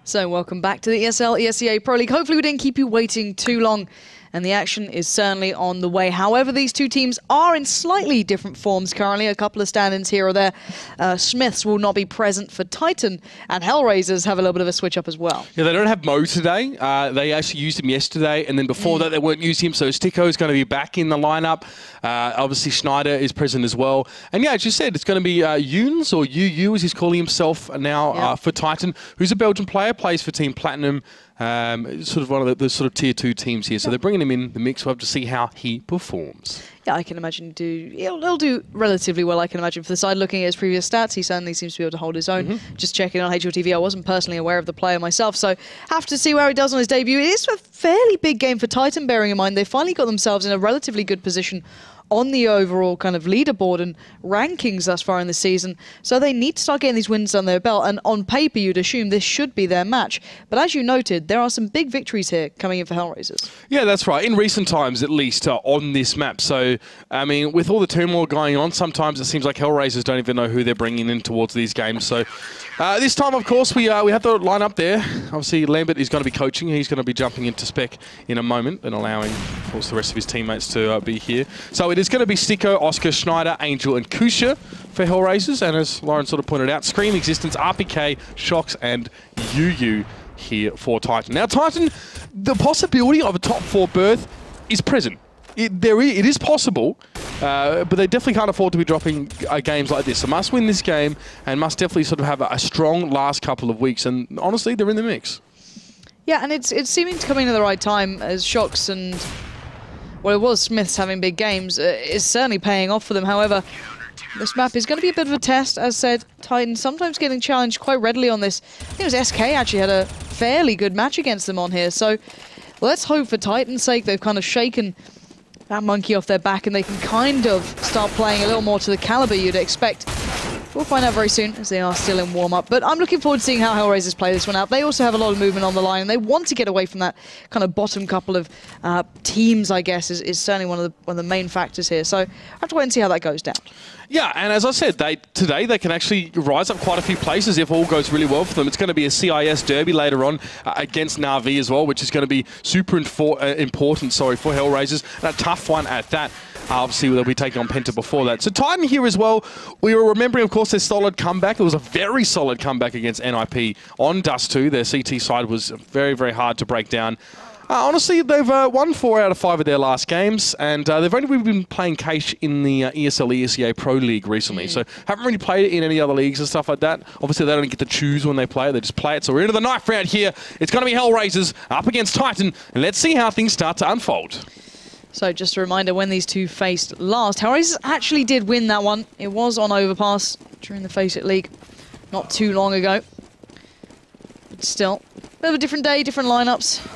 So welcome back to the ESL ESEA Pro League. Hopefully we didn't keep you waiting too long, and the action is certainly on the way. However, these two teams are in slightly different forms currently. A couple of stand-ins here or there. Smiths will not be present for Titan, and HellRaisers have a little bit of a switch-up as well. Yeah, they don't have Mo today. They actually used him yesterday, and then before that they weren't using him, so Sticko is going to be back in the lineup. Obviously, Schneider is present as well. And yeah, as you said, it's going to be Younes, or UU as he's calling himself now, for Titan, who's a Belgian player, plays for Team Platinum. Sort of one of the sort of tier 2 teams here, so they're bringing him in the mix. We'll have to see how he performs. Yeah, I can imagine he'll do relatively well. I can imagine for the side. Looking at his previous stats, he certainly seems to be able to hold his own. Just checking on HLTV, I wasn't personally aware of the player myself, so have to see where he does on his debut. It is a fairly big game for Titan, bearing in mind they finally got themselves in a relatively good position on the overall kind of leaderboard and rankings thus far in the season. So they need to start getting these wins on their belt, and on paper you'd assume this should be their match. But as you noted, there are some big victories here coming in for HellRaisers. Yeah, that's right. In recent times, at least, on this map. So, I mean, with all the turmoil going on, sometimes it seems like HellRaisers don't even know who they're bringing in towards these games. So, this time, of course, we have the lineup there. Obviously, Lambert is going to be coaching. He's going to be jumping into spec in a moment and allowing, of course, the rest of his teammates to be here. So it is going to be Sticko, Oscar, Schneider, Angel, and Kusha for HellRaisers. And as Lauren sort of pointed out, Scream, Existence, RPK, Shocks, and UU here for Titan. Now, Titan, the possibility of a top 4 berth is present. It is possible, but they definitely can't afford to be dropping games like this. So must win this game and must definitely sort of have a strong last couple of weeks. And honestly, they're in the mix. Yeah, and it's seeming to come in at the right time as Shocks and, well, it was Smiths having big games, is certainly paying off for them. However, this map is going to be a bit of a test. As said, Titan sometimes getting challenged quite readily on this. I think it was SK actually had a fairly good match against them on here. So let's hope for Titan's sake they've kind of shaken that monkey off their back and they can kind of start playing a little more to the caliber you'd expect. We'll find out very soon as they are still in warm-up. But I'm looking forward to seeing how HellRaisers play this one out. They also have a lot of movement on the line and they want to get away from that kind of bottom couple of teams, I guess, is certainly one of the main factors here. So I have to wait and see how that goes down. Yeah, and as I said, today they can actually rise up quite a few places if all goes really well for them. It's going to be a CIS derby later on against Na'Vi as well, which is going to be super important for HellRaisers. And a tough one at that. Obviously, they'll be taking on Penta before that. So Titan here as well, we were remembering, of course, their solid comeback. It was a very solid comeback against NIP on Dust 2. Their CT side was very, very hard to break down. Honestly, they've won 4 out of 5 of their last games, and they've only been playing Cache in the ESL ESEA Pro League recently, so haven't really played it in any other leagues and stuff like that. Obviously, they don't get to choose when they play it, they just play it. So we're into the knife round here. It's going to be HellRaisers up against Titan, and let's see how things start to unfold. So just a reminder, when these two faced last, HellRaisers actually did win that one. It was on Overpass during the Face It League not too long ago. But still, a bit of a different day, different lineups.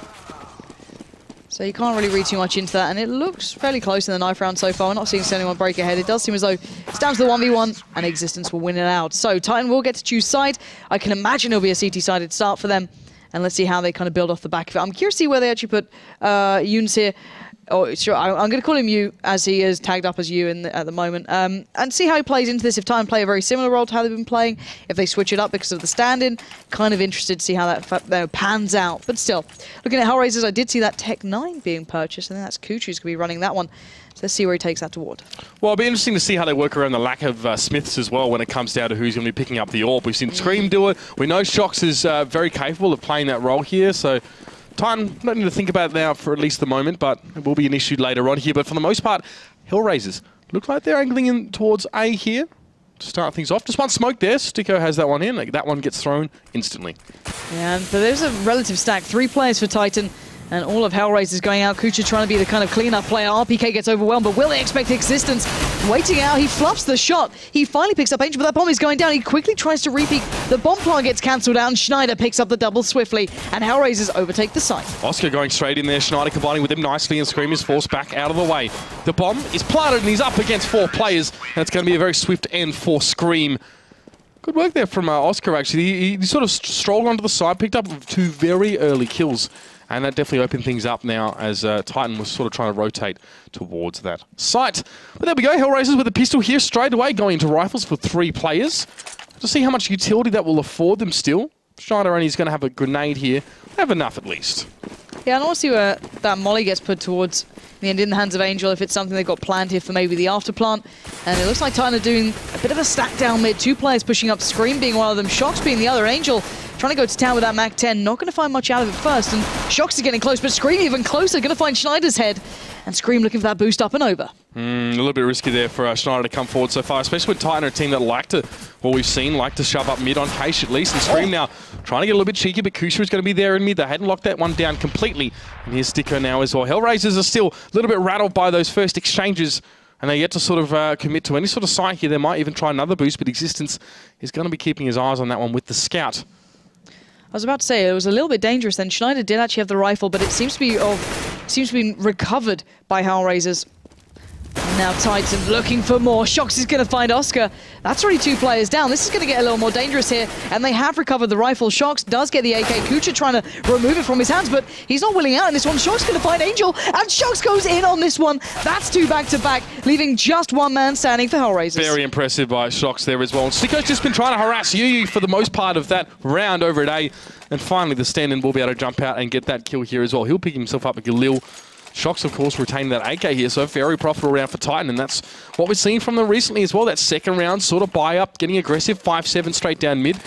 So you can't really read too much into that, and it looks fairly close in the knife round so far. We're not seeing anyone break ahead. It does seem as though it's down to the 1v1, and Existence will win it out. So Titan will get to choose side. I can imagine it'll be a CT-sided start for them, and let's see how they kind of build off the back of it. I'm curious to see where they actually put Younes here. Oh, sure, I'm going to call him You, as he is tagged up as You at the moment, and see how he plays into this. If Titan play a very similar role to how they've been playing, if they switch it up because of the stand-in, kind of interested to see how that pans out. But still, looking at HellRaisers, I did see that Tech 9 being purchased. I think that's Kuchu who's going to be running that one. So let's see where he takes that toward. Well, it'll be interesting to see how they work around the lack of Smiths as well when it comes down to who's going to be picking up the AWP. We've seen Scream do it. We know Shocks is very capable of playing that role here, so Titan, don't need to think about it now for at least the moment, but it will be an issue later on here. But for the most part, HellRaisers look like they're angling in towards A here to start things off. Just one smoke there. Sticko has that one in. That one gets thrown instantly. Yeah, but there's a relative stack. 3 players for Titan. And all of HellRaisers going out. Kucha trying to be the kind of clean-up player. RPK gets overwhelmed, but will they expect Existence? Waiting out, he fluffs the shot. He finally picks up Angel, but that bomb is going down. He quickly tries to repeat. The bomb plant gets cancelled out, and Schneider picks up the double swiftly, and HellRaisers overtake the site. Oscar going straight in there. Schneider combining with him nicely, and Scream is forced back out of the way. The bomb is planted, and he's up against 4 players, and it's going to be a very swift end for Scream. Good work there from Oscar, actually. He sort of strolled onto the side, picked up 2 very early kills. And that definitely opened things up now as Titan was sort of trying to rotate towards that site. But there we go, HellRaisers with a pistol here straight away, going into rifles for 3 players. To see how much utility that will afford them still. Schneider only is going to have a grenade here. Have enough at least. Yeah, and I want to see where that molly gets put towards the end in the hands of Angel, if it's something they've got planned here for maybe the afterplant. And it looks like Titan are doing a bit of a stack down mid. 2 players pushing up, Scream being one of them, Shox being the other. Angel trying to go to town with that Mac 10, not going to find much out of it first. And Shox is getting close, but Scream even closer, going to find Schneider's head. And Scream looking for that boost up and over. A little bit risky there for Schneider to come forward so far, especially with Titan, a team that like to, what we've seen, like to shove up mid on Case at least. And Scream now trying to get a little bit cheeky, but Kusha is going to be there in mid. They hadn't locked that one down completely. And here's Sticker now as well. HellRaisers are still a little bit rattled by those first exchanges, and they yet to sort of commit to any sort of site here. They might even try another boost, but Existence is going to be keeping his eyes on that one with the Scout. I was about to say, it was a little bit dangerous then. Schneider did actually have the rifle, but it seems to be recovered by HellRaisers. And now Titan looking for more. Shox is going to find Oscar. That's already 2 players down. This is going to get a little more dangerous here. And they have recovered the rifle. Shox does get the AK. Kucha trying to remove it from his hands, but he's not willing out in this one. Shox going to find Angel, and Shox goes in on this one. That's 2 back-to-back, leaving just 1 man standing for HellRaisers. Very impressive by Shox there as well. And Sticko's just been trying to harass Yu for the most part of that round over at A. And finally, the stand-in will be able to jump out and get that kill here as well. He'll pick himself up a Galil. Shox, of course, retaining that AK here, so a very profitable round for Titan, and that's what we've seen from them recently as well. That second round sort of buy-up, getting aggressive, 5-7 straight down mid.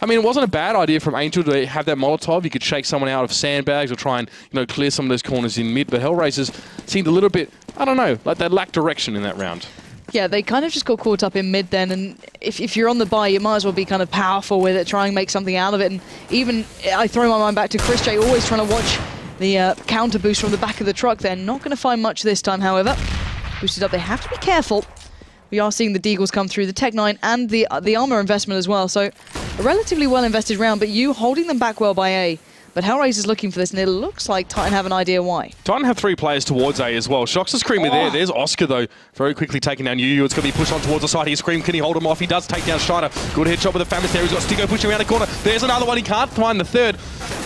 I mean, it wasn't a bad idea from Angel to have that Molotov. You could shake someone out of sandbags or try and, clear some of those corners in mid, but HellRaisers seemed a little bit, I don't know, like they lacked direction in that round. Yeah, they kind of just got caught up in mid then, and if you're on the buy, you might as well be kind of powerful with it, try and make something out of it. And even, I throw my mind back to Chris J, always trying to watch the counter boost from the back of the truck. They're not going to find much this time, however. Boosted up, they have to be careful. We are seeing the Deagles come through, the Tech 9 and the armor investment as well. So a relatively well invested round, but you holding them back well by A. But HellRaisers looking for this, and it looks like Titan have an idea why. Titan have 3 players towards A as well. Shox is Screaming there. There's Oscar, though, very quickly taking down Yu. It's going to be pushed on towards the side here. Scream, can he hold him off? He does take down Schneider. Good headshot with the Famous there. He's got Sticko pushing around the corner. There's another one. He can't find the third.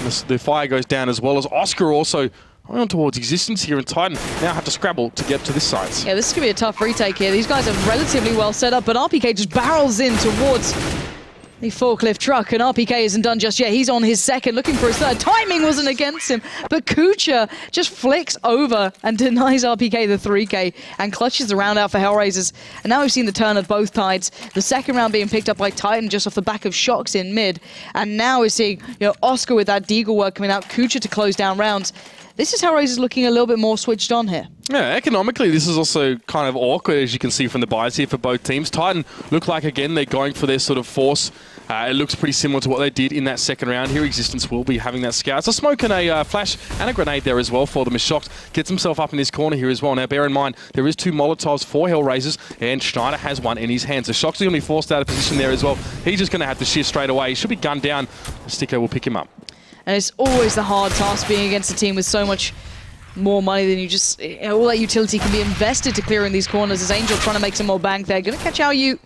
And the fire goes down as well as Oscar also on towards Existence here, and Titan now have to scrabble to get to this site. Yeah, this is going to be a tough retake here. These guys are relatively well set up, but RPK just barrels in towards the forklift truck, and RPK isn't done just yet. He's on his second, looking for his third. Timing wasn't against him, but Kucha just flicks over and denies RPK the 3K and clutches the round out for HellRaisers. And now we've seen the turn of both tides. The second round being picked up by Titan just off the back of Shox in mid, and now we're seeing Oscar with that Deagle work coming out, Kucha to close down rounds. This is HellRaisers looking a little bit more switched on here. Yeah, economically, this is also kind of awkward, as you can see from the buys here for both teams. Titan look like, again, they're going for their sort of force. It looks pretty similar to what they did in that second round. Here, Existence will be having that scout. It's a smoke and a flash and a grenade there as well for them. As Shox gets himself up in this corner here as well. Now, bear in mind, there is 2 Molotovs for HellRaisers, and Schneider has one in his hand. So Shox is going to be forced out of position there as well. He's just going to have to shift straight away. He should be gunned down. Sticko will pick him up. And it's always the hard task being against a team with so much more money than you just... all that utility can be invested to clear in these corners. As Angel trying to make some more bank there. Going to catch out you.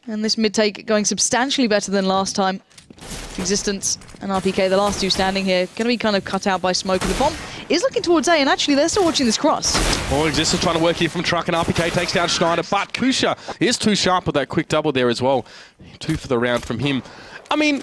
And this mid-take going substantially better than last time. Existence and RPK, the last 2 standing here. Going to be kind of cut out by smoke. And the bomb is looking towards A, and actually they're still watching this cross. Oh, Existence trying to work here from truck, and RPK takes down Schneider. But Kusha is too sharp with that quick double there as well. 2 for the round from him. I mean,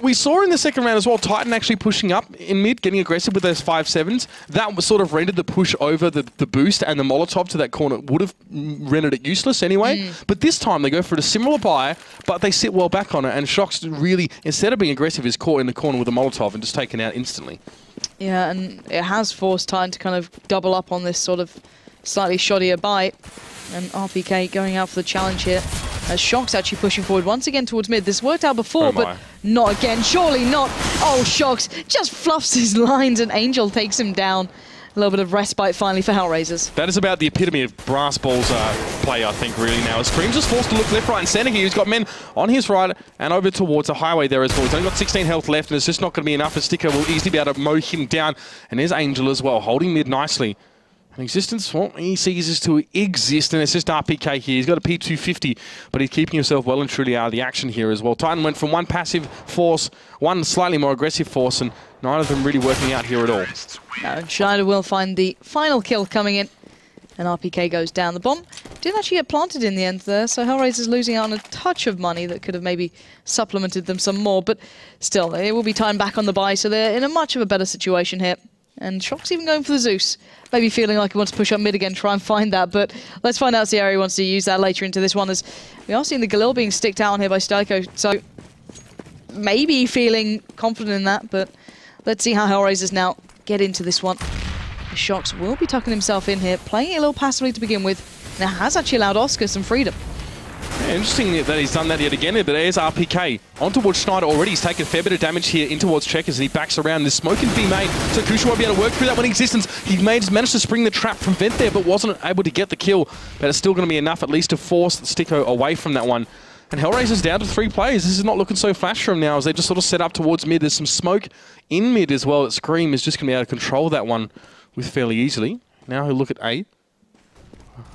we saw in the second round as well, Titan actually pushing up in mid, getting aggressive with those 5-7s. That was sort of rendered the push over the boost, and the Molotov to that corner would have rendered it useless anyway. But this time they go for a similar buy, but they sit well back on it, and Shox really, instead of being aggressive, is caught in the corner with a Molotov and just taken out instantly. Yeah, and it has forced Titan to kind of double up on this sort of slightly shoddier buy. And RPK going out for the challenge here. As Shox actually pushing forward once again towards mid. This worked out before, but not again. Surely not. Oh, Shox just fluffs his lines, and Angel takes him down. A little bit of respite finally for HellRaisers. That is about the epitome of Brass Ball's play, I think, really now. As Scream's just forced to look left, right, and centre here. He's got men on his right and over towards the highway there as well. He's only got 16 health left, and it's just not going to be enough. A Sticker will easily be able to mow him down. And there's Angel as well, holding mid nicely. And Existence, well, he ceases to exist, and it's just RPK here. He's got a P250, but he's keeping himself well and truly out of the action here as well. Titan went from one passive force, one slightly more aggressive force, and neither of them really working out here at all. No, Schneider will find the final kill coming in. And RPK goes down. The bomb didn't actually get planted in the end there, so HellRaisers losing out on a touch of money that could have maybe supplemented them some more, but still, it will be time back on the buy, so they're in a much of a better situation here. And Shock's even going for the Zeus. Maybe feeling like he wants to push up mid again, try and find that, but let's find out Sierra wants to use that later into this one, as we are seeing the Galil being sticked out on here by Styko, so maybe feeling confident in that, but let's see how HellRaisers now get into this one. Shocks will be tucking himself in here, playing it a little passively to begin with. Now has actually allowed Oscar some freedom. Yeah, interesting that he's done that yet again, but there's RPK. On towards Schneider already. He's taken a fair bit of damage here in towards Checkers, and he backs around. The smoke can be made, so Kusha won't be able to work through that one existence. He managed to spring the trap from Vent there, but wasn't able to get the kill. But it's still going to be enough at least to force Sticko away from that one. And HellRaisers down to 3 players. This is not looking so flash for him now, as they just sort of set up towards mid. There's some smoke in mid as well. That Scream is just going to be able to control that one with fairly easily. Now he'll look at A.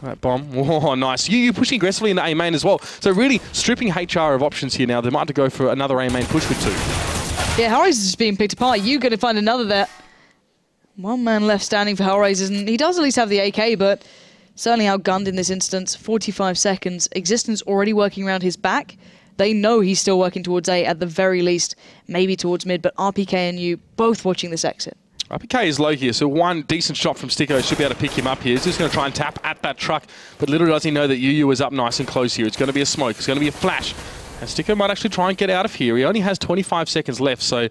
That bomb. Oh, nice. You pushing aggressively into A main as well. So really stripping HR of options here now. They might have to go for another A main push with 2. Yeah, HellRaisers is being picked apart. You going to find another there. One man left standing for HellRaisers, and he does at least have the AK, but certainly outgunned in this instance. 45 seconds. Existence already working around his back. They know he's still working towards A at the very least, maybe towards mid, but RPK and you both watching this exit. RPK is low here, so one decent shot from Sticko should be able to pick him up here. He's just going to try and tap at that truck, but little does he know that UU is up nice and close here. It's going to be a smoke, it's going to be a flash, and Sticko might actually try and get out of here. He only has 25 seconds left, so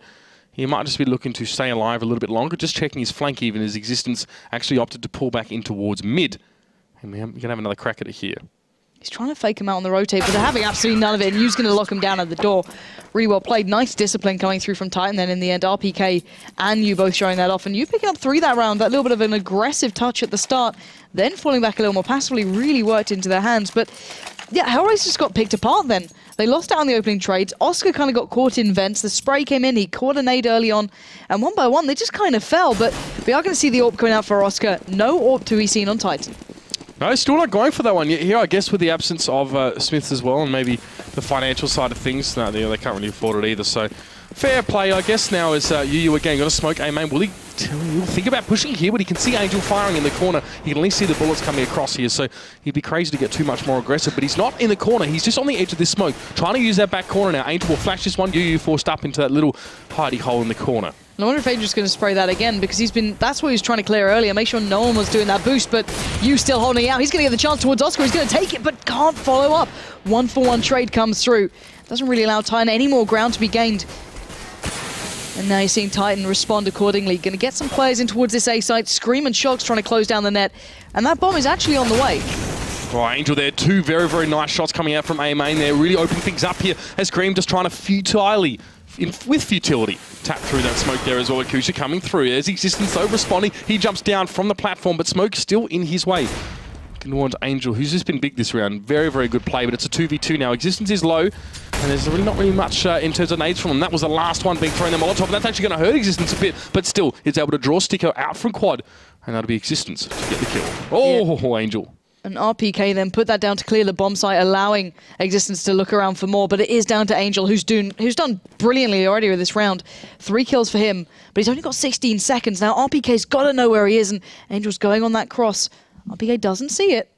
he might just be looking to stay alive a little bit longer, just checking his flank even. His existence actually opted to pull back in towards mid. And we're going to have another crack at it here. He's trying to fake him out on the rotate, but they're having absolutely none of it, and Yu's going to lock him down at the door. Really well played. Nice discipline coming through from Titan then in the end. RPK and Yu both showing that off, and Yu picking up 3 that round. That little bit of an aggressive touch at the start, then falling back a little more passively really worked into their hands. But yeah, HellRaisers just got picked apart then. They lost out on the opening trades. Oscar kind of got caught in vents. The spray came in. He caught a nade early on. And one by one, they just kind of fell. But we are going to see the AWP coming out for Oscar. No AWP to be seen on Titan. No, still not going for that one here, I guess, with the absence of Smiths as well, and maybe the financial side of things. No, they can't really afford it either, so fair play, I guess, now is UU again going to smoke A main. Will he think about pushing here, but he can see Angel firing in the corner. He can at least see the bullets coming across here, so he'd be crazy to get too much more aggressive, but he's not in the corner. He's just on the edge of this smoke, trying to use that back corner now. Angel will flash this one. UU forced up into that little hidey hole in the corner. I wonder if Angel's going to spray that again, because that's what he was trying to clear earlier. Make sure no one was doing that boost, but you still holding out. He's going to get the chance towards Oscar. He's going to take it, but can't follow up. 1-for-1 trade comes through. Doesn't really allow Titan any more ground to be gained. And now you're seeing Titan respond accordingly. Going to get some players in towards this A site. Scream and Shock's trying to close down the net. And that bomb is actually on the way. Oh, Angel there. 2 very, very nice shots coming out from A main there. Really opening things up here as Scream just trying to with futility, tap through that smoke there as well. Akusha coming through. There's Existence though responding. He jumps down from the platform, but smoke still in his way. Towards Angel, who's just been big this round. Very, very good play, but it's a 2v2 now. Existence is low, and there's really not really much in terms of nades from him. That was the last one being thrown in the Molotov, and that's actually going to hurt Existence a bit, but still, it's able to draw Sticko out from quad, and that'll be Existence to get the kill. Oh, yeah. Angel. And RPK then put that down to clear the bomb site, allowing Existence to look around for more, but it is down to Angel, who's done brilliantly already with this round. 3 kills for him, but he's only got 16 seconds. Now RPK's got to know where he is, and Angel's going on that cross. RPK doesn't see it.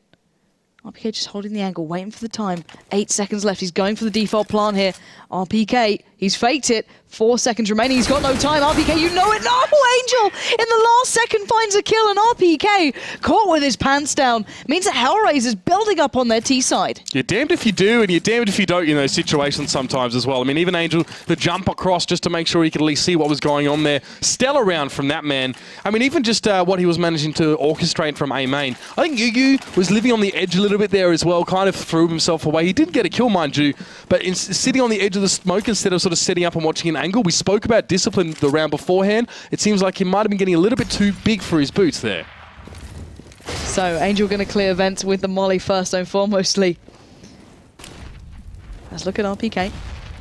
RPK just holding the angle, waiting for the time. 8 seconds left. He's going for the default plant here. RPK, he's faked it. 4 seconds remaining. He's got no time. RPK, you know it. No, Angel in the last second finds a kill, and RPK caught with his pants down. Means that HellRaisers building up on their T side. You're damned if you do, and you're damned if you don't in those situations sometimes as well. I mean, even Angel, the jump across just to make sure he could at least see what was going on there. Stellar round from that man. I mean, even just what he was managing to orchestrate from A main. I think UU was living on the edge a little bit there as well, kind of threw himself away. He did get a kill, mind you, but sitting on the edge of the smoke instead of sort of setting up and watching an angle. We spoke about discipline the round beforehand. It seems like he might have been getting a little bit too big for his boots there. So Angel going to clear vents with the molly first and foremostly. Let's look at RPK.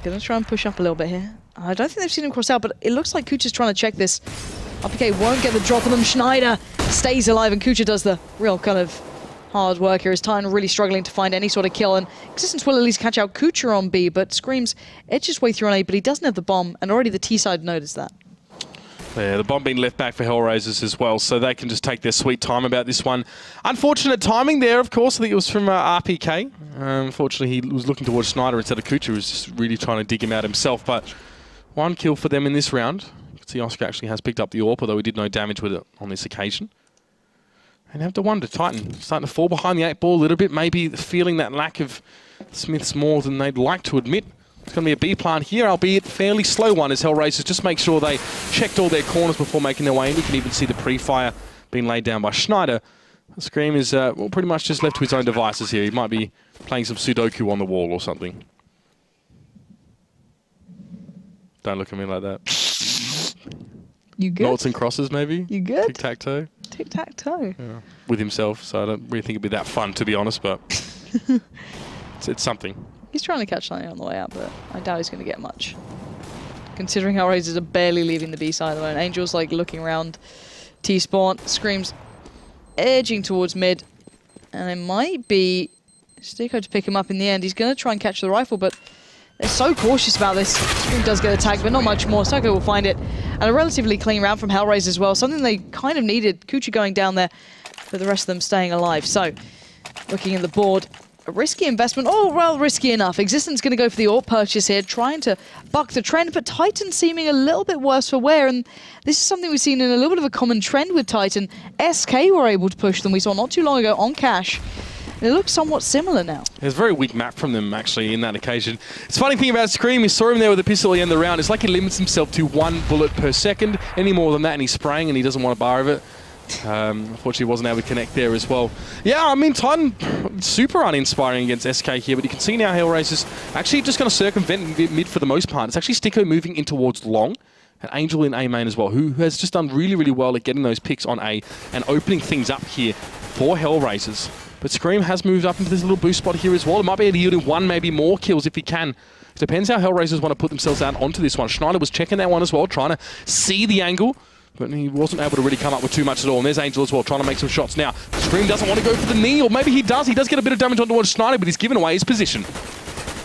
Going to try and push up a little bit here. I don't think they've seen him cross out, but it looks like Kucha's trying to check this. RPK won't get the drop on them. Schneider stays alive, and Kucha does the real kind of hard work here. His Titan really struggling to find any sort of kill, and Existence will at least catch out Kucha on B, but Scream's edges his way through on A, but he doesn't have the bomb, and already the T side noticed that. Yeah, the bomb being left back for HellRaisers as well, so they can just take their sweet time about this one. Unfortunate timing there, of course. I think it was from RPK. Unfortunately, he was looking towards Schneider instead of Kucha, who was just really trying to dig him out himself. But 1 kill for them in this round. You can see Oscar actually has picked up the AWP, although he did no damage with it on this occasion. And have to wonder, Titan starting to fall behind the 8-ball a little bit, maybe feeling that lack of Smiths more than they'd like to admit. It's going to be a B plant here, albeit fairly slow one, as HellRaisers just make sure they checked all their corners before making their way in. You can even see the pre-fire being laid down by Schneider. Scream is well, pretty much just left to his own devices here. He might be playing some Sudoku on the wall or something. Don't look at me like that. You good? Noughts and crosses, maybe? You good? Tic-tac-toe? Tic-tac-toe. Yeah. With himself, so I don't really think it'd be that fun, to be honest, but it's something. He's trying to catch something on the way out, but I doubt he's going to get much. Considering HellRaisers are barely leaving the B side at the moment. Angel's like looking around T-spawn. Scream's edging towards mid. And it might be Stico to pick him up in the end. He's going to try and catch the rifle, but they're so cautious about this. Scream does get a tag, but not much more. Stico will find it. And a relatively clean round from HellRaisers as well. Something they kind of needed. Kucha going down there, but the rest of them staying alive. So, looking at the board. A risky investment, oh, well, risky enough. Existence going to go for the AWP purchase here, trying to buck the trend, but Titan seeming a little bit worse for wear, and this is something we've seen in a little bit of a common trend with Titan. SK were able to push them, we saw not too long ago on Cash. And it looks somewhat similar now. There's a very weak map from them, actually, in that occasion. It's funny thing about Scream, you saw him there with a pistol at the end of the round. It's like he limits himself to 1 bullet per second. Any more than that, and he's spraying, and he doesn't want a bar of it. Unfortunately, wasn't able to connect there as well. Yeah, I mean, Titan super uninspiring against SK here, but you can see now HellRaisers actually just going to circumvent mid for the most part. It's actually Stico moving in towards long, and Angel in A main as well, who has just done really, really well at getting those picks on A and opening things up here for HellRaisers. But Scream has moved up into this little boost spot here as well. It might be able to yield 1, maybe more kills if he can. It depends how HellRaisers want to put themselves out onto this one. Schneider was checking that one as well, trying to see the angle. But he wasn't able to really come up with too much at all. And there's Angel as well, trying to make some shots now. Scream doesn't want to go for the knee, or maybe he does. He does get a bit of damage on towards Schneider, but he's given away his position.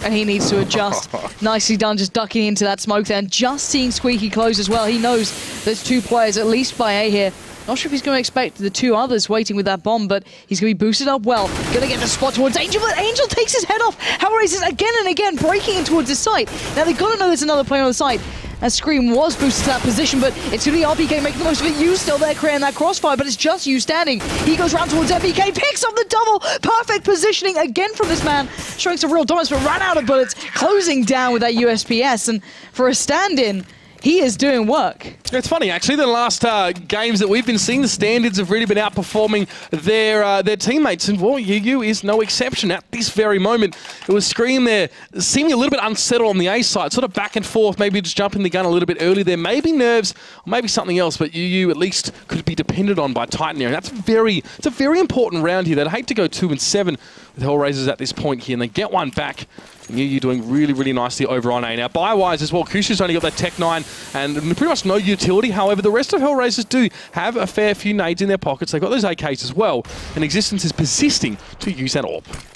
And he needs to adjust. Nicely done, just ducking into that smoke there. And just seeing Squeaky close as well. He knows there's 2 players, at least by A here. Not sure if he's going to expect the 2 others waiting with that bomb, but he's going to be boosted up well. Going to get the spot towards Angel, but Angel takes his head off. HellRaisers again and again breaking in towards his site. Now they've got to know there's another player on the site. As Scream was boosted to that position, but it's going to be RPK making the most of it. You still there creating that crossfire, but it's just you standing. He goes round towards MPK, picks up the double. Perfect positioning again from this man, showing some real dominance, but ran out of bullets, closing down with that USPS. And for a stand-in, he is doing work. It's funny, actually, the last games that we've been seeing, the standards have really been outperforming their teammates, and well, UU is no exception at this very moment. It was Scream there, seeming a little bit unsettled on the A side, sort of back and forth, maybe just jumping the gun a little bit early there, maybe nerves, or maybe something else, but UU at least could be depended on by Titan here, and it's a very important round here. They'd hate to go 2-7 with HellRaisers at this point here, and they get one back. And UU doing really, really nicely over on A. Now, buy-wise as well, Kusha's only got that Tech 9 and pretty much no utility. However, the rest of HellRaisers do have a fair few nades in their pockets. They've got those AKs as well, and Existence is persisting to use that AWP.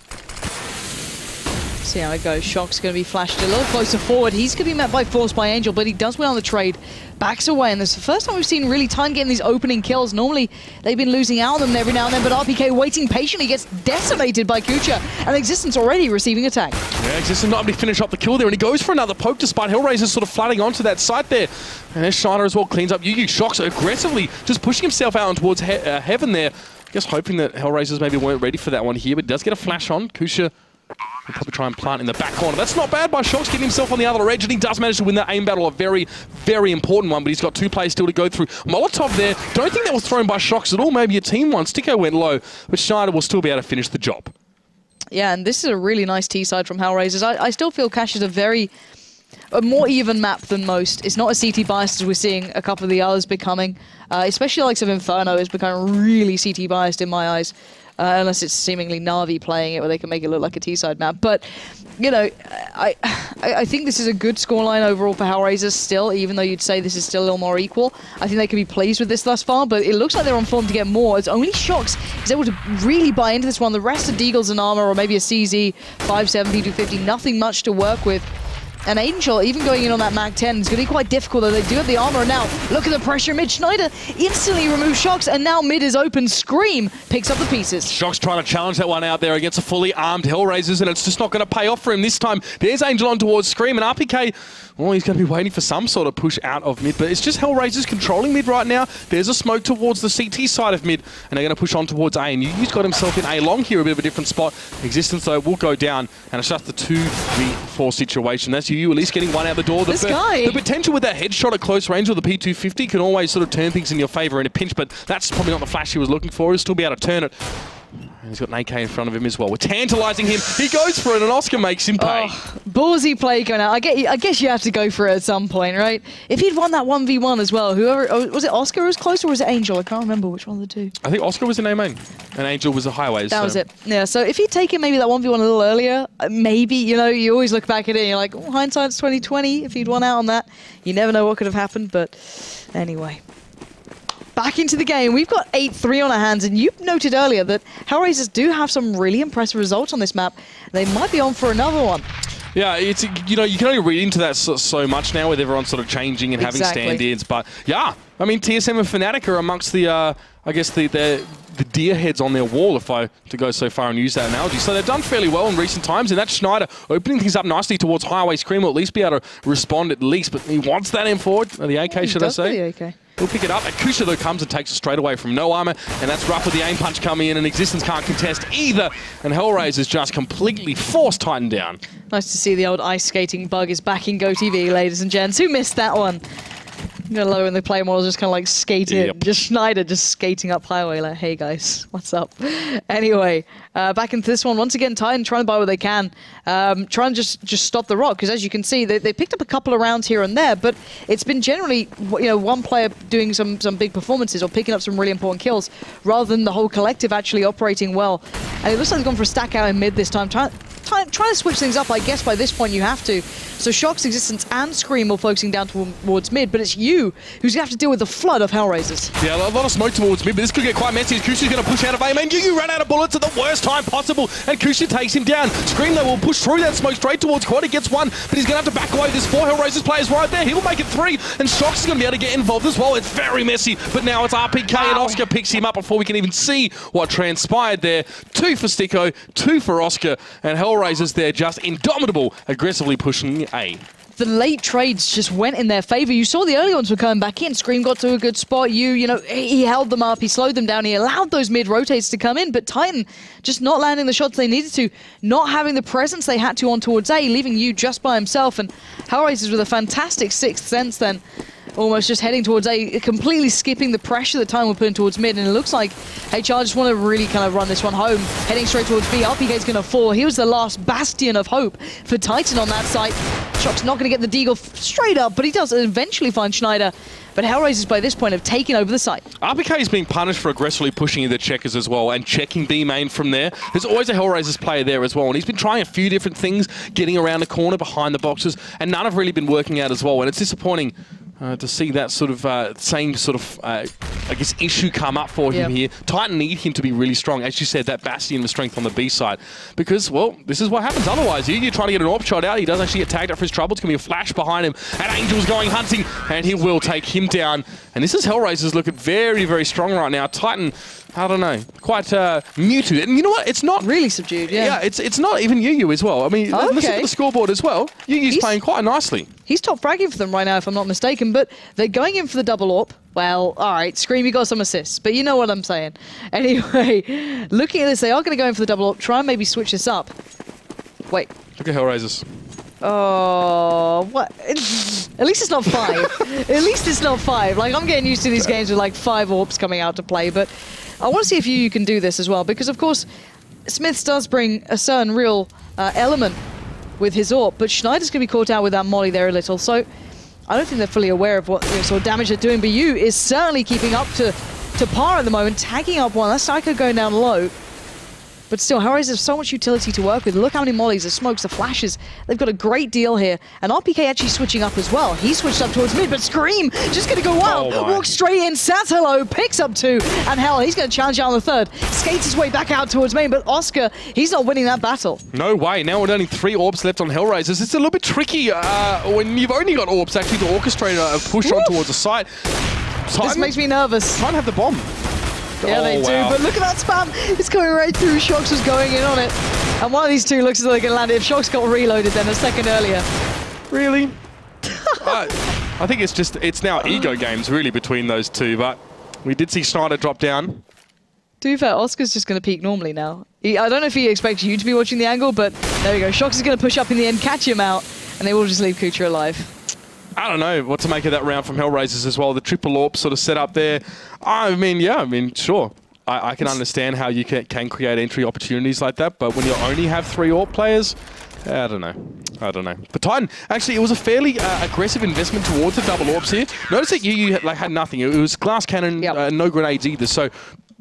See how it goes. Shock's going to be flashed a little closer forward. He's going to be met by force by Angel, but he does win on the trade. Backs away, and this is the first time we've seen really Titan getting these opening kills. Normally, they've been losing out on them every now and then, but RPK waiting patiently gets decimated by Kucha, and Existence already receiving a tag. Yeah, Existence not able to finish up the kill there, and he goes for another poke despite HellRaisers sort of flooding onto that site there. And there's Shiner as well, cleans up. UU Shocks aggressively just pushing himself out towards heaven there. I guess hoping that HellRaisers maybe weren't ready for that one here, but does get a flash on. Kusha will probably try and plant in the back corner. That's not bad by Shocks, getting himself on the other edge, and he does manage to win that aim battle, a very, very important one, but he's got 2 players still to go through. Molotov there, don't think that was thrown by Shocks at all, maybe a team one. Stico went low, but Schneider will still be able to finish the job. Yeah, and this is a really nice T-side from HellRaisers. I still feel Cash is a more even map than most. It's not as CT biased as we're seeing a couple of the others becoming. Especially the likes of Inferno is becoming really CT biased in my eyes. Unless it's seemingly Na'Vi playing it where they can make it look like a T-side map. But, you know, I think this is a good scoreline overall for HellRaisers still, even though you'd say this is still a little more equal. I think they can be pleased with this thus far, but it looks like they're on form to get more. It's only Shocks is able to really buy into this one. The rest of Deagles and Armor, or maybe a CZ, 570, 250, nothing much to work with. an Angel, even going in on that Mag 10, is going to be quite difficult, though they do have the armor. And now, look at the pressure mid. Schneider instantly removes Shocks, and now mid is open. Scream picks up the pieces. Shocks trying to challenge that one out there against a fully armed HellRaisers, and it's just not going to pay off for him this time. There's Angel on towards Scream, and RPK, well, he's going to be waiting for some sort of push out of mid, but it's just HellRaisers controlling mid right now. There's a smoke towards the CT side of mid, and they're going to push on towards A, and Yu's got himself in A long here, a bit of a different spot. Existence, though, will go down, and it's just the 2v4 situation. That's Yu at least getting one out the door. The potential with that headshot at close range with the P250 can always sort of turn things in your favor in a pinch, but that's probably not the flash he was looking for. He'll still be able to turn it. And he's got an AK in front of him as well. We're tantalizing him. He goes for it, and Oscar makes him pay. Ballsy play going out. I guess you have to go for it at some point, right? If he'd won that 1v1 as well, was it Oscar who was close, or was it Angel? I can't remember which one of the two. I think Oscar was in A main, and Angel was a highways. That was it. Yeah, so if he'd taken maybe that 1v1 a little earlier, maybe, you know, you always look back at it and you're like, oh, hindsight's 2020. If he'd won out on that, you never know what could have happened, but anyway. Back into the game, we've got 8-3 on our hands, and you noted earlier that HellRaisers do have some really impressive results on this map. They might be on for another one. Yeah, it's, you know, you can only read into that so much now with everyone sort of changing and having stand-ins, but yeah, I mean, TSM and Fnatic are amongst the, I guess the deer heads on their wall, if I to go so far and use that analogy. So they've done fairly well in recent times, and that's Schneider opening things up nicely towards Highway. Scream will at least be able to respond at least, but he wants that M4, the AK, should I say. The AK. He'll pick it up. Akusha, though, comes and takes it straight away from no armor, and that's rough with the aim punch coming in, and Existence can't contest either, and HellRaisers just completely forced Titan down. Nice to see the old ice skating bug is back in GoTV, ladies and gents. Who missed that one? I'm going to lower in the play model, just kind of like skate in. Yep. Just Schneider just skating up highway like, hey guys, what's up? Anyway, back into this one. Once again, Titan trying to buy what they can. Trying to just stop the rock, because as you can see, they picked up a couple of rounds here and there, but it's been generally, you know, one player doing some big performances or picking up some really important kills, rather than the whole collective actually operating well. And it looks like they've gone for a stack out in mid this time. Trying to switch things up, I guess by this point you have to. So Shock's, Existence, and Scream are focusing down towards mid, but it's you who's going to have to deal with the flood of HellRaisers. Yeah, a lot of smoke towards mid, but this could get quite messy as Kusha's going to push out of aim, and Yu ran out of bullets at the worst time possible, and Kusha takes him down. Scream, though, will push through that smoke straight towards quad. He gets one, but he's going to have to back away. There's 4 HellRaisers players right there. He'll make it 3, and Shock's is going to be able to get involved as well. It's very messy, but now it's RPK, and Oscar picks him up before we can even see what transpired there. 2 for Sticko, 2 for Oscar, and HellRaisers there just indomitable, aggressively pushing A. The late trades just went in their favor. You saw the early ones were coming back in. Scream got to a good spot. You know, he held them up. He slowed them down. He allowed those mid-rotates to come in. But Titan just not landing the shots they needed to, not having the presence they had to on towards A, leaving you just by himself. And HellRaisers with a fantastic 6th sense then, almost just heading towards A, completely skipping the pressure that Titan were putting towards mid. And it looks like HR just want to really kind of run this one home, heading straight towards B. RPK's going to fall. He was the last bastion of hope for Titan on that site. Shock's not going to get the deagle straight up, but he does eventually find Schneider. But HellRaisers by this point have taken over the site. RPK is being punished for aggressively pushing in the checkers as well and checking B main from there. There's always a HellRaisers player there as well, and he's been trying a few different things, getting around the corner behind the boxes, and none have really been working out as well. And it's disappointing to see that sort of same sort of, I guess, issue come up for him here. Titan need him to be really strong. As you said, that bastion of strength on the B side. Because, well, this is what happens otherwise. You're trying to get an AWP shot out. He does actually get tagged up for his trouble. It's going to be a flash behind him. And Angel's going hunting, and he will take him down. And this is HellRaisers looking very, very strong right now. Titan, I don't know, quite muted. And you know what? It's not really subdued, yeah. Yeah, it's not even Yu as well. I mean, listen to the scoreboard as well. Yu's playing quite nicely. He's top fragging for them right now, if I'm not mistaken, but they're going in for the double AWP. Well, all right, Scream, you got some assists, but you know what I'm saying. Anyway, looking at this, they are going to go in for the double AWP. Try and maybe switch this up. Wait. Look at HellRaisers. Oh, what? At least it's not 5. At least it's not 5. Like, I'm getting used to these games with like 5 AWPs coming out to play, but I want to see if you can do this as well, because of course, Smiths does bring a certain real element with his AWP, but Schneider's going to be caught out with that molly there a little, so I don't think they're fully aware of what sort of damage they're doing, but Yu is certainly keeping up to par at the moment, tagging up one. That Psycho going down low. But still, HellRaisers have so much utility to work with. Look how many mollies, the smokes, the flashes. They've got a great deal here. And RPK actually switching up as well. He switched up towards mid, but Scream just going to go wild. Walks straight in, says hello, picks up 2. And Hell, he's going to challenge out on the 3rd. Skates his way back out towards main, but Oscar, he's not winning that battle. No way. Now with only 3 orbs left on HellRaisers, it's a little bit tricky when you've only got orbs actually to orchestrate a push on towards the site. This makes me nervous. Try and have the bomb. Yeah, they do, but look at that spam. It's going right through. Shox was going in on it. And one of these two looks as though they can land it. If Shox got reloaded then a second earlier. Really? I think it's now ego games, really, between those two, but we did see Schneider drop down. To be fair, Oscar's just going to peek normally now. I don't know if he expects you to be watching the angle, but there we go. Shox is going to push up in the end, catch him out, and they will just leave Kucha alive. I don't know what to make of that round from HellRaisers as well. The triple AWP sort of set up there. I mean, sure. I can understand how you can create entry opportunities like that, but when you only have 3 AWP players, I don't know. But Titan, actually, it was a fairly aggressive investment towards the double AWPs here. Notice that you had nothing. It was glass cannon, no grenades either. So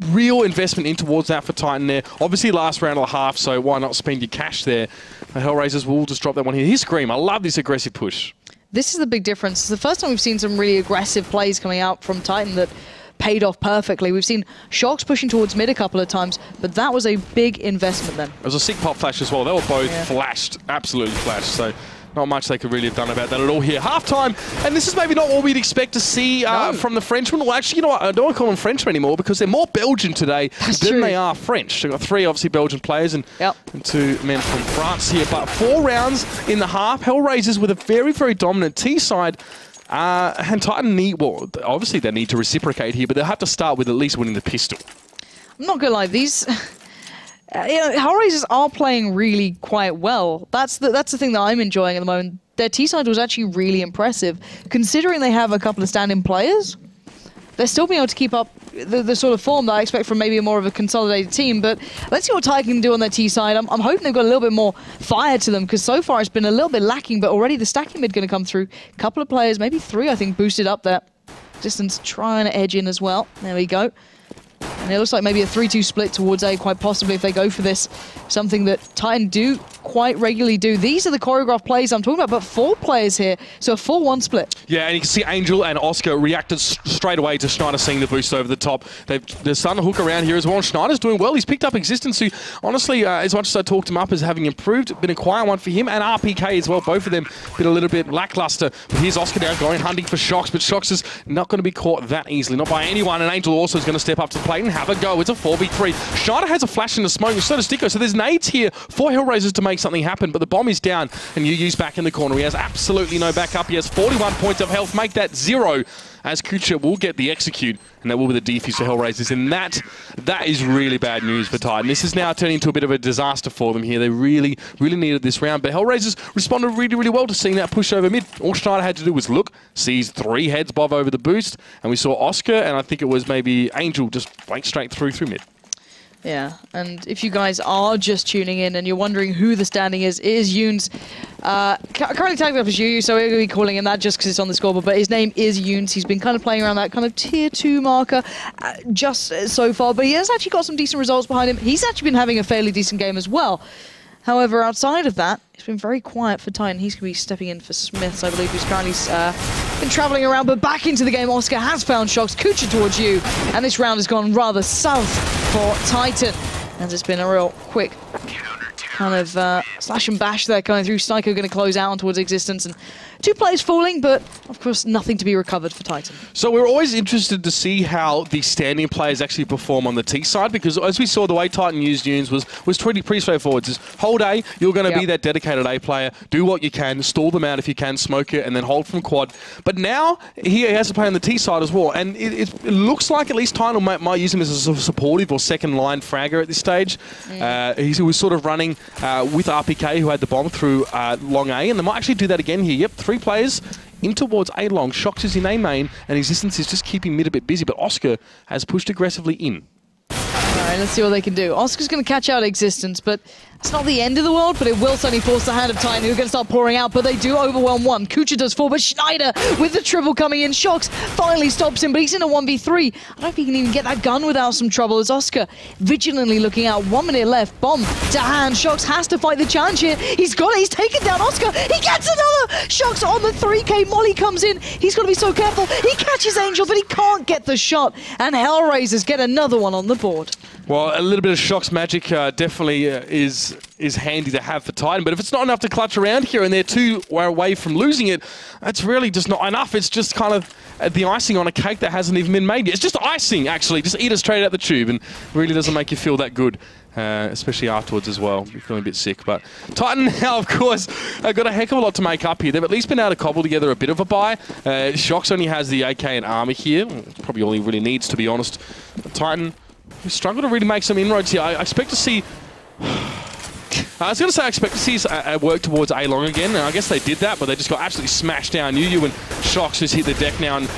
real investment in towards that for Titan there. Obviously, last round and a half, so why not spend your cash there? HellRaisers will just drop that one here. Here's Scream. I love this aggressive push. This is the big difference. It's the first time we've seen some really aggressive plays coming out from Titan that paid off perfectly. We've seen Shox pushing towards mid a couple of times, but that was a big investment then. It was a sick pop flash as well. They were both flashed, absolutely flashed. So not much they could really have done about that at all here. Half-time, and this is maybe not what we'd expect to see from the Frenchmen. Well, actually, you know what? I don't want to call them Frenchmen anymore because they're more Belgian today than they are French. They've got 3, obviously, Belgian players and 2 men from France here. But 4 rounds in the half. HellRaisers with a very, very dominant T-side. And Titan need, well, obviously they need to reciprocate here, but they'll have to start with at least winning the pistol. I'm not going to lie, these... HellRaisers are playing really quite well. That's the thing that I'm enjoying at the moment. Their T-side was actually really impressive. Considering they have a couple of stand-in players, they're still being able to keep up the sort of form that I expect from maybe more of a consolidated team. But let's see what Titan can do on their T-side. I'm hoping they've got a little bit more fire to them, because so far it's been a little bit lacking, but already the stacking mid going to come through. A couple of players, maybe 3, I think, boosted up there. Distance trying to edge in as well. There we go. And it looks like maybe a 3-2 split towards A, quite possibly, if they go for this. Something that Titan do quite regularly do. These are the choreographed plays I'm talking about, but 4 players here, so a 4-1 split. Yeah, and you can see Angel and Oscar reacted straight away to Schneider seeing the boost over the top. They're starting to hook around here as well, and Schneider's doing well. He's picked up Existence, who, honestly, as much as I talked him up as having improved, been a quiet one for him, and RPK as well. Both of them been a little bit lackluster. But here's Oscar now going hunting for Shox, but Shox is not going to be caught that easily, not by anyone, and Angel also is going to step up to the plate and have a go. It's a 4v3. Schneider has a flash in the smoke, and so does Dicko, so there's nades here for HellRaisers to make something happen, but the bomb is down, and Yu's back in the corner. He has absolutely no backup. He has 41 points of health. Make that 0, as Kucha will get the execute, and that will be the defuse for HellRaisers, and that is really bad news for Titan. This is now turning into a bit of a disaster for them here. They really, really needed this round, but HellRaisers responded really, really well to seeing that push over mid. All Schneider had to do was look, sees 3 heads bob over the boost, and we saw Oscar, and I think it was maybe Angel, just flank straight through mid. Yeah, and if you guys are just tuning in and you're wondering who the standing is, it is Yoons. Currently tagged up as Yu, so we're going to be calling him that just because it's on the scoreboard, but his name is Yoons. He's been kind of playing around that kind of tier 2 marker just so far, but he has actually got some decent results behind him. He's actually been having a fairly decent game as well. However, outside of that, it's been very quiet for Titan. He's going to be stepping in for Smiths, I believe, who's currently been traveling around, but back into the game. Oscar has found Shox. Kucha towards you, and this round has gone rather south for Titan, and it's been a real quick kind of slash and bash there going through. Styko going to close out on towards Existence, and 2 players falling, but of course nothing to be recovered for Titan. So we're always interested to see how the standing players actually perform on the T side, because as we saw, the way Titan used Yoons was pretty straightforward. Just hold A, you're going to be that dedicated A player, do what you can, stall them out if you can, smoke it, and then hold from quad. But now he has to play on the T side as well, and it looks like at least Titan might use him as a sort of supportive or second line fragger at this stage. He was sort of running with RPK, who had the bomb through long A, and they might actually do that again here. Yep, 3 players in towards A long. Shox is in A main, and Existence is just keeping mid a bit busy, but Oscar has pushed aggressively in. Alright, let's see what they can do. Oscar's going to catch out Existence, but It's not the end of the world, but it will certainly force the hand of Titan, who are going to start pouring out, but they do overwhelm one. Kucha does 4, but Schneider with the triple coming in. Shox finally stops him, but he's in a 1v3. I don't know if he can even get that gun without some trouble, as Oscar vigilantly looking out. 1 minute left. Bomb to hand. Shox has to fight the challenge here. He's got it. He's taken down Oscar. He gets another. Shox on the 3K. Molly comes in. He's got to be so careful. He catches Angel, but he can't get the shot. And HellRaisers get another one on the board. Well, a little bit of Shock's magic definitely is handy to have for Titan, but if it's not enough to clutch around here and they're too away from losing it, that's really just not enough. It's just kind of the icing on a cake that hasn't even been made yet. It's just icing, actually. Just eat it straight out the tube, and really doesn't make you feel that good, especially afterwards as well. You're feeling a bit sick, but Titan now, of course, got a heck of a lot to make up here. They've at least been able to cobble together a bit of a buy. Shox only has the AK and armor here. It's probably all he really needs, to be honest. Titan, who struggle to really make some inroads here. I expect to see... I was going to say I expect to see work towards A-Long again, and I guess they did that, but they just got absolutely smashed down. Yu and Shox just hit the deck now, and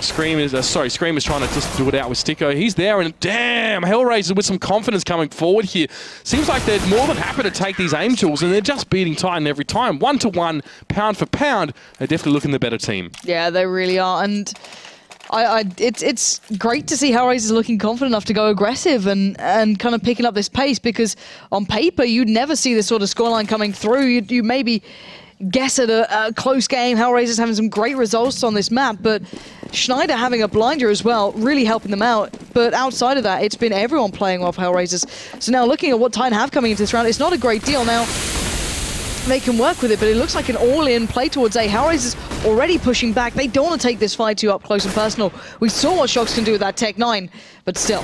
Scream is trying to just do it out with Sticko. He's there, and damn, HellRaisers with some confidence coming forward here. Seems like they're more than happy to take these aim tools, and they're just beating Titan every time. 1-to-1, pound for pound, they're definitely looking the better team. Yeah, they really are, and... it's great to see HellRaisers looking confident enough to go aggressive and kind of picking up this pace, because on paper you'd never see this sort of scoreline coming through. You maybe guess at a close game. HellRaisers having some great results on this map, but Schneider having a blinder as well, really helping them out. But outside of that, it's been everyone playing well for HellRaisers. So now looking at what Titan have coming into this round, it's not a great deal. Now, they can work with it, but it looks like an all-in play towards A. HellRaisers already pushing back. They don't want to take this fight too up close and personal. We saw what Shox can do with that Tech 9, but still.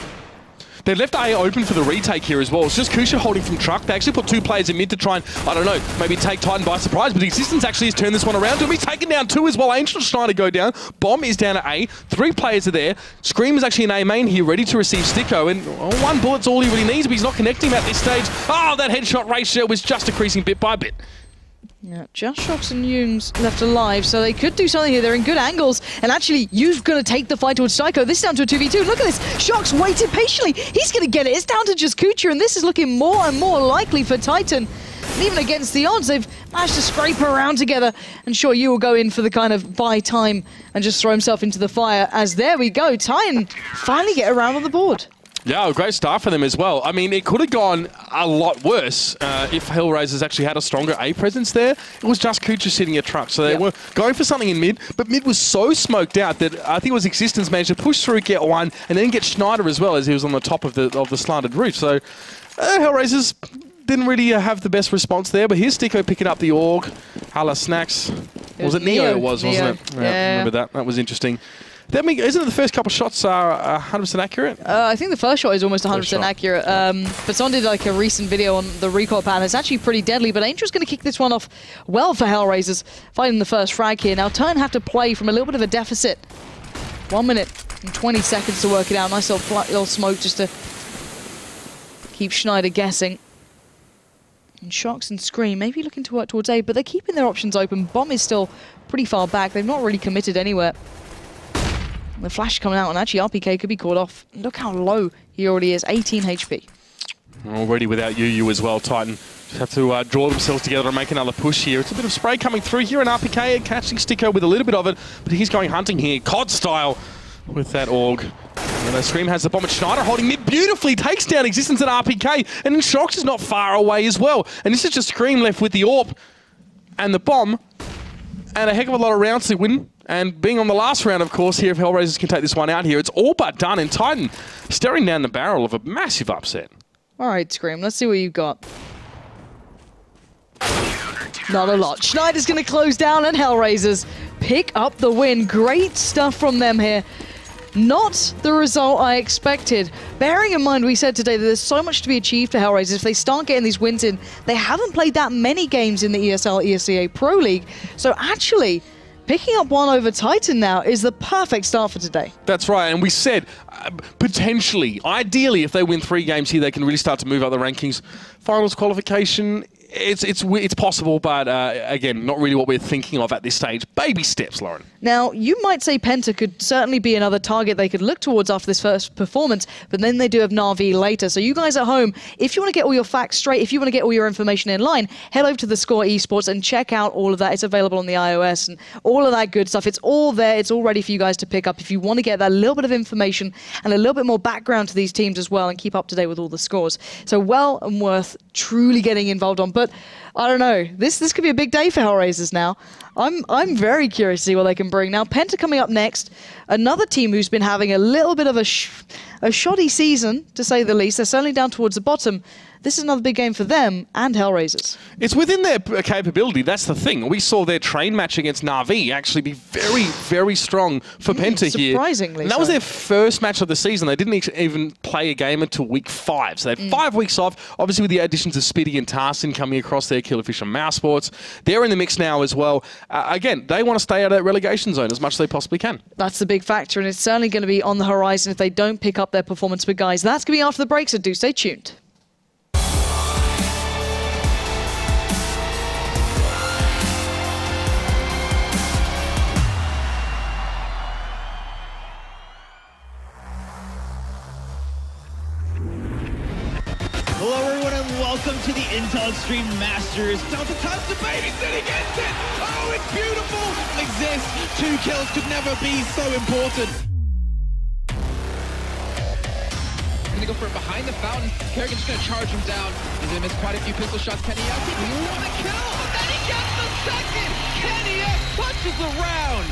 They left A open for the retake here as well. It's just Kusha holding from truck. They actually put 2 players in mid to try and, I don't know, maybe take Titan by surprise, but Existence actually has turned this one around to him. He's taken down 2 as well. Angel is trying to go down. Bomb is down at A. 3 players are there. Scream is actually in A main here, ready to receive Sticko, and 1 bullet's all he really needs, but he's not connecting him at this stage. Oh, that headshot ratio was just decreasing bit by bit. Yeah, just Shox and Young's left alive, so they could do something here. They're in good angles, and actually, Yu's going to take the fight towards Psycho. This is down to a 2v2. Look at this. Shox waited patiently. He's going to get it. It's down to just Kucha, and this is looking more and more likely for Titan. And even against the odds, they've managed to scrape around together. And sure, Yu will go in for the kind of buy time and just throw himself into the fire, as there we go. Titan finally get around on the board. Yeah, a great start for them as well. I mean, it could have gone a lot worse if HellRaisers actually had a stronger A presence there. It was just Kucha sitting at truck, so they were going for something in mid, but mid was so smoked out that I think it was Existence managed to push through, get 1, and then get Schneider as well, as he was on the top of the slanted roof. So HellRaisers didn't really have the best response there, but here's Sticko picking up the AUG. Hala Snacks. Was it Neo? Wasn't it? Yeah, remember that. That was interesting. That mean, isn't it the first couple shots are 100% accurate? I think the first shot is almost 100% accurate. But someone did like a recent video on the recoil pattern. It's actually pretty deadly, but Angel's going to kick this one off well for HellRaisers, fighting the first frag here. Now, Titan have to play from a little bit of a deficit. 1 minute and 20 seconds to work it out. Nice little smoke just to keep Schneider guessing. And Shox and Scream maybe looking to work towards A, but they're keeping their options open. Bomb is still pretty far back. They've not really committed anywhere. The flash coming out, and actually RPK could be caught off. Look how low he already is, 18 HP. Already without Yu as well, Titan just have to draw themselves together and make another push here. It's a bit of spray coming through here, and RPK catching Sticko with a little bit of it, but he's going hunting here, COD style, with that AUG. And Scream has the bomb at Schneider, holding mid beautifully, takes down Existence and RPK, and then Shox is not far away as well. And this is just Scream left with the AWP and the bomb, and a heck of a lot of rounds to win. And being on the last round, of course, here, if HellRaisers can take this one out here, it's all but done. And Titan staring down the barrel of a massive upset. All right, Scream, let's see what you've got. Not a lot. Schneider's going to close down, and HellRaisers pick up the win. Great stuff from them here. Not the result I expected. Bearing in mind, we said today that there's so much to be achieved for HellRaisers. If they start getting these wins in, they haven't played that many games in the ESL ESEA Pro League. So actually, picking up one over Titan now is the perfect start for today. That's right, and we said potentially, ideally, if they win 3 games here, they can really start to move up the rankings. Finals qualification, It's possible, but again, not really what we're thinking of at this stage. Baby steps, Lauren. Now, you might say Penta could certainly be another target they could look towards after this first performance, but then they do have Na'Vi later. So you guys at home, if you want to get all your facts straight, if you want to get all your information in line, head over to the Score Esports and check out all of that. It's available on the iOS and all of that good stuff. It's all there. It's all ready for you guys to pick up if you want to get that little bit of information and a little bit more background to these teams as well and keep up to date with all the scores. So well and worth truly getting involved on. But I don't know. This could be a big day for HellRaisers now. I'm very curious to see what they can bring. Now, Penta coming up next, another team who's been having a little bit of a shoddy season, to say the least. They're certainly down towards the bottom. This is another big game for them and HellRaisers. It's within their capability. That's the thing. We saw their train match against Na'Vi actually be very, very strong for Penta here. Surprisingly, and that was their first match of the season. They didn't even play a game until week 5. So they had 5 weeks off. Obviously, with the additions of Spitty and Tarsin coming across there, Killerfish and Mouse Sports, they're in the mix now as well. Again, they want to stay out of that relegation zone as much as they possibly can. That's the big factor, and it's certainly going to be on the horizon if they don't pick up their performance. But guys, that's going to be after the break, so do stay tuned. Hello everyone and welcome to the Intel Extreme Masters. Delta Times babysitting against it. Oh, it's beautiful. Exists. 2 kills could never be so important. Gonna go for it behind the fountain. Kerrigan's just gonna charge him down. He's gonna miss quite a few pistol shots. Kenny out. He won the kill, and then he gets the second. Kenny punches around.